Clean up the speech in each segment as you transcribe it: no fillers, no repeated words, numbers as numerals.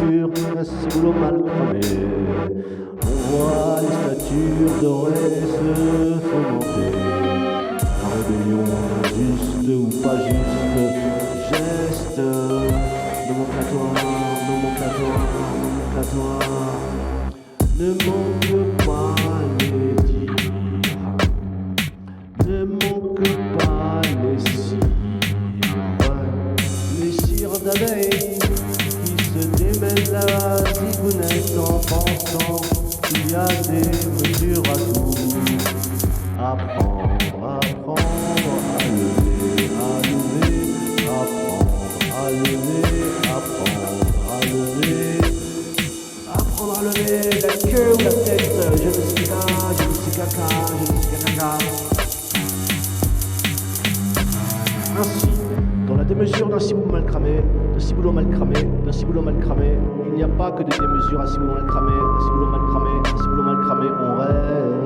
sur un ciboulot mal cramé. On voit les statures dorées se fomenter. La rébellion, juste ou pas juste, geste nomenclatoire, ne manque pas les dire, ne manque pas les cires d'abeilles qui se démêlent la zigounette en pensant qu'il y a des mesures à tout. Apprendre à lever, apprendre à lever la queue ou la tête, je ne sais caca. Ainsi, dans la démesure d'un ciboulot mal cramé, il n'y a pas que des démesures à ciboulot mal cramé, on rêve.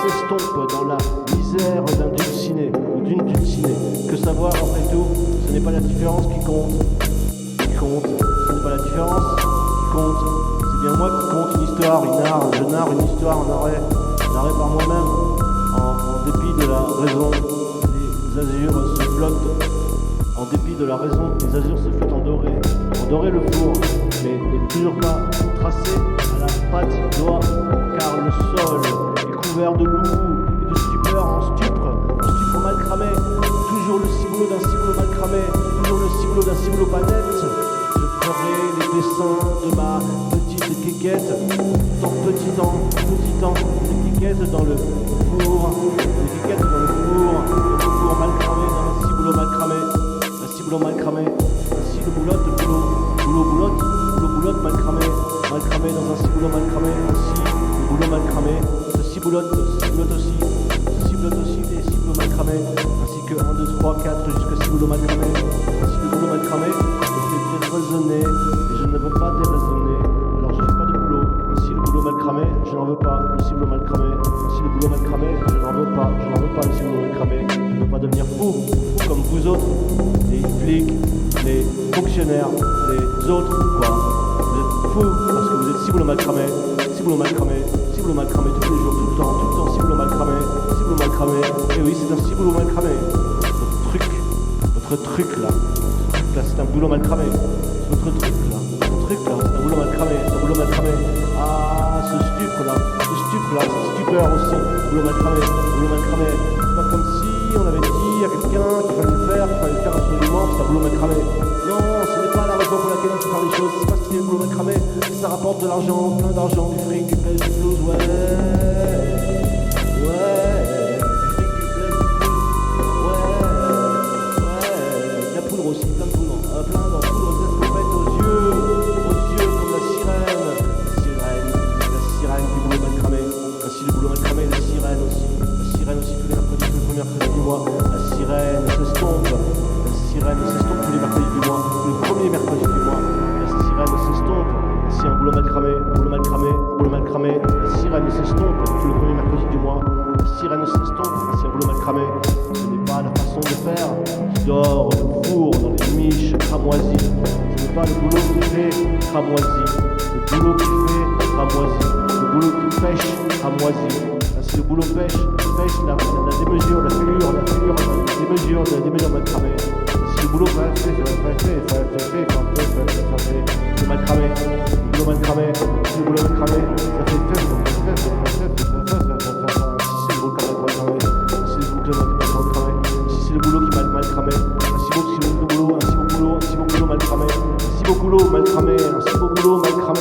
S'estompe dans la misère d'un dulciné ou d'une dulcinée. Que savoir après tout, ce n'est pas la différence qui compte. Ce n'est pas la différence qui compte. C'est bien moi qui compte une histoire, je narre une histoire en arrêt par moi-même, en dépit de la raison. Les azurs se flottent, en dépit de la raison, les azurs se flottent en doré le four, mais n'est toujours pas tracé à la patte d'oie, car le sol couvert de loup et de stupeur en stupre mal cramé, toujours le ciboulot d'un ciboulot mal cramé, toujours le ciboulot d'un ciboulot pas net. Je ferai les dessins de ma petite quéquette, petit temps, l'étiquette dans le four, mal cramé, dans un ciboulot mal cramé, ainsi le boulotte mal cramé dans un ciboulot mal cramé, ainsi le boulot mal cramé. Ciboulotte aussi, les ciboulots mal cramés, ainsi que 1, 2, 3, 4 jusqu'au ciboulot mal cramé, ainsi le boulot mal cramé, me fait déraisonner, et je ne veux pas déraisonner, alors je fais pas de boulot, ainsi le boulot mal cramé, je n'en veux pas, le ciboulot mal cramé, ainsi le boulot mal cramé, je n'en veux pas, le ciboulot mal cramé, je ne veux pas devenir fou comme vous autres, les flics, les fonctionnaires, les autres, quoi, vous êtes fous parce que vous êtes ciboulot mal cramé tous les jours, tout le temps, ciboulot mal cramé, et oui, c'est un ciboulot mal cramé. Votre truc là, c'est un boulot mal cramé. Votre truc là, c'est un boulot mal cramé, Ah, ce stupeur aussi, boulot mal cramé. C'est pas comme si on avait dit à quelqu'un qu'il fallait le faire absolument, c'est un boulot mal cramé. Non, ce n'est pas la raison pour laquelle on peut faire les choses, c'est parce qu'il y a le boulot mal cramé, ça rapporte de l'argent, plein d'argent, du fric, du plaisir, du blues, ouais, de la poudre aussi, plein de poudre, plein de poudre d'escopette aux yeux comme la sirène du boulot mal cramé, ainsi le boulot mal cramé, la sirène aussi tous les mercredis, tous les premiers mercredis du mois, la sirène s'estompe tous les mercredis du mois, le premier mercredi du mois, la sirène s'estompe, si un boulot mal cramé, la sirène s'estompe tout le premier mercredi du mois, la sirène s'estompe, si un boulot mal cramé, ce n'est pas la façon de faire qui dort le four dans les miches cramoisies, ce n'est pas le boulot qui fait cramoisi, le boulot qui fait cramoisi, le boulot qui pêche cramoisi, ainsi le boulot pêche la démesure, la démesure mal cramé. Le boulot fait, c'est mal cramé, le boulot mal cramé, ça fait si c'est le boulot mal cramé, si c'est le boulot qui mal cramé, un si beau boulot mal cramé, un si beau boulot mal cramé,